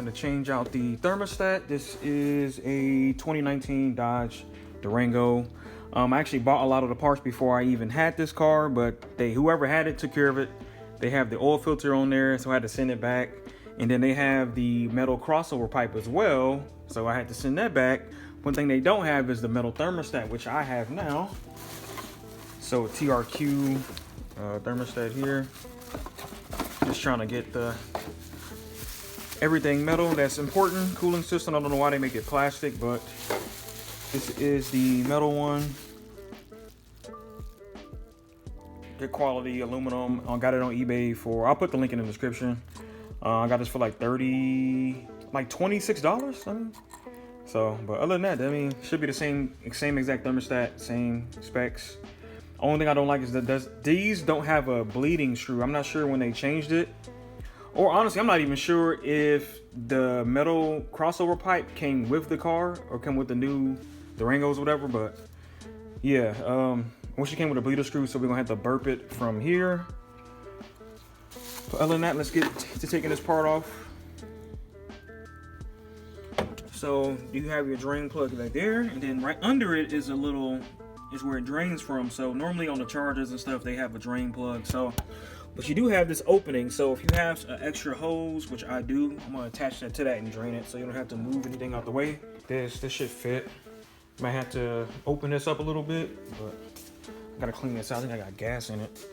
to change out the thermostat. This is a 2019 Dodge Durango. I actually bought a lot of the parts before I even had this car, but whoever had it took care of it. They have the oil filter on there, so I had to send it back. And then they have the metal crossover pipe as well, so I had to send that back. One thing they don't have is the metal thermostat, which I have now. So TRQ thermostat here. Just trying to get everything metal that's important. Cooling system, I don't know why they make it plastic, but this is the metal one. Good quality aluminum. I got it on eBay I'll put the link in the description. I got this for like $26. I mean, so, but other than that, I mean, should be the same exact thermostat, same specs. Only thing I don't like is that these don't have a bleeding screw. I'm not sure when they changed it, or honestly, I'm not even sure if the metal crossover pipe came with the car or came with the new Durangos or whatever. But yeah, wish it came with a bleeder screw, so we're gonna have to burp it from here. But other than that, let's get to taking this part off. So you have your drain plug right there, and then right under it is is where it drains from. So normally on the Chargers and stuff, they have a drain plug. So, but you do have this opening. So if you have an extra hose, which I do, I'm gonna attach that to that and drain it, so you don't have to move anything out the way. This should fit. Might have to open this up a little bit, but I gotta clean this out. I think I got gas in it.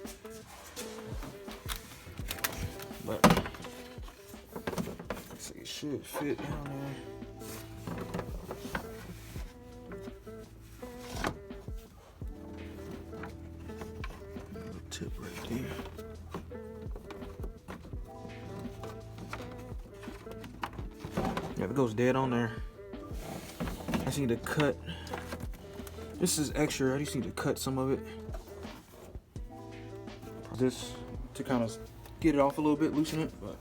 But let's see, it should fit down there. Tip right there. Yeah, it goes dead on there. I just need to cut. This is extra. I just need to cut some of it. This to kind of get it off a little bit, loosen it, but.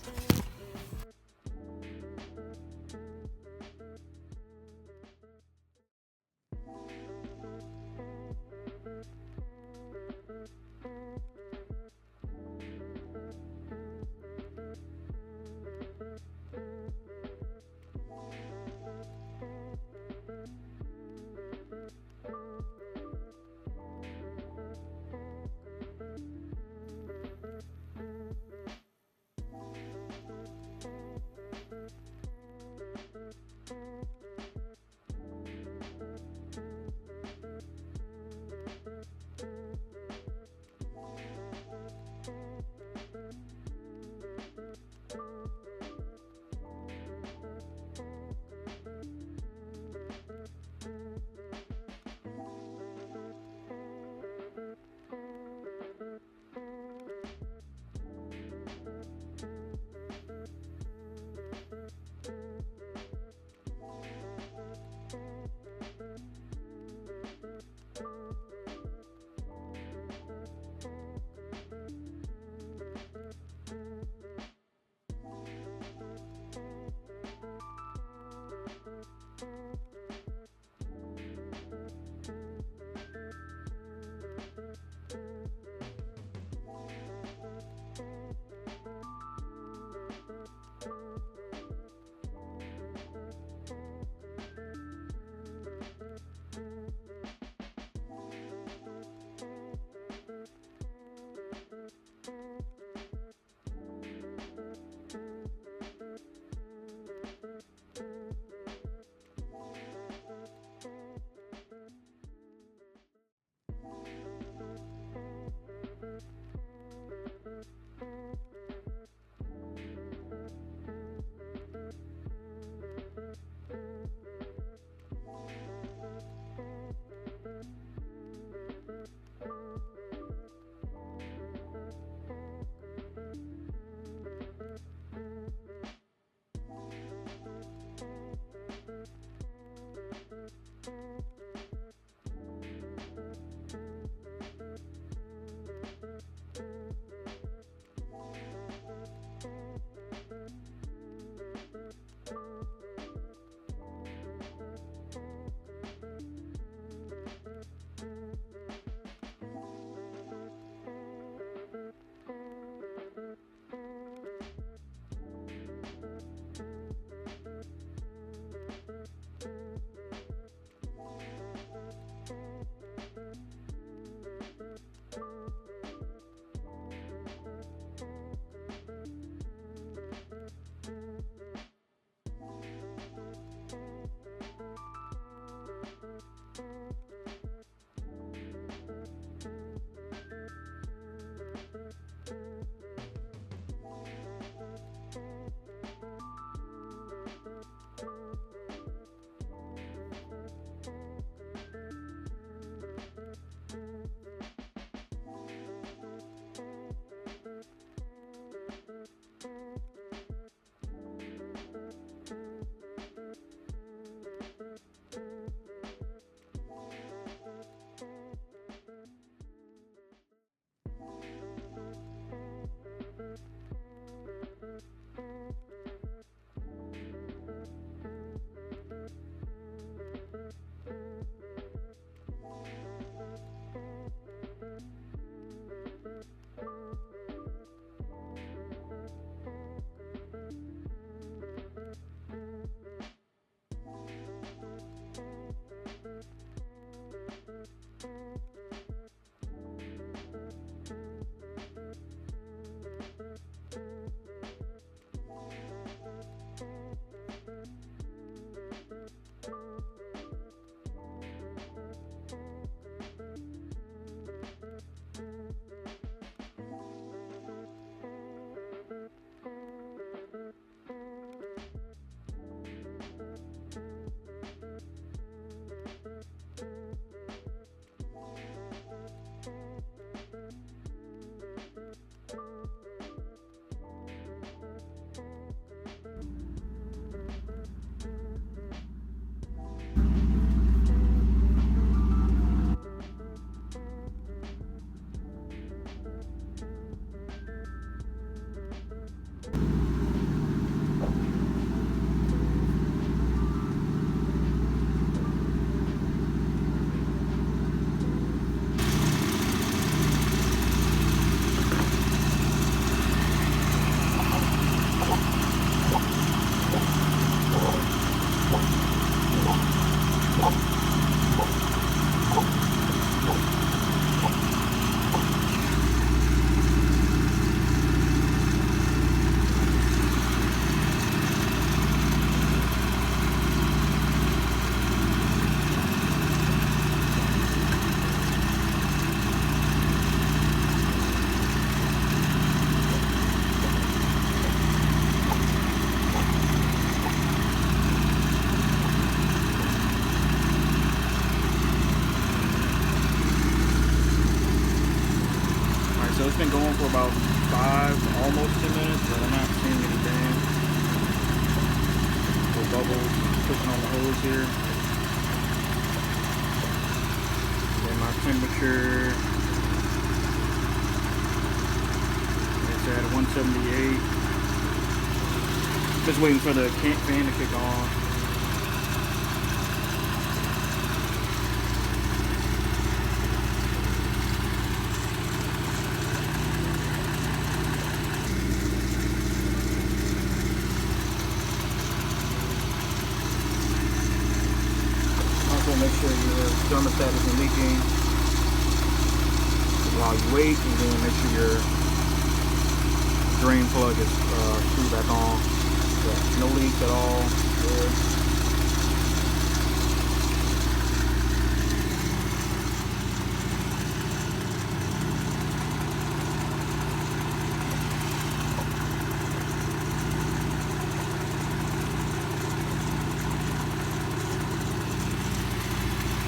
for about 5, almost 10 minutes, but I'm not seeing anything. No bubbles. Pushing on the hose here. And my temperature is at 178. Just waiting for the fan to kick on. Also make sure your thermostat isn't leaking while you wait, and then make sure your drain plug is screwed back on. Yeah, no leaks at all there.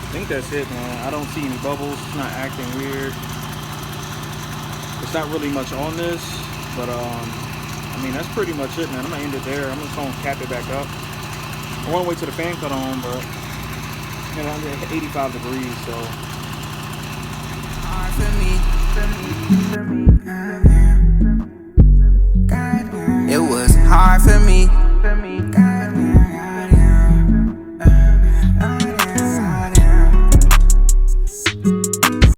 I think that's it, man. I don't see any bubbles. It's not acting weird. It's not really much on this, but I mean, that's pretty much it, man. I'm gonna end it there. I'm just gonna cap it back up. I want to wait till the fan cut on, but you know, I'm at 85 degrees, so. Hard for me. It was hard for me.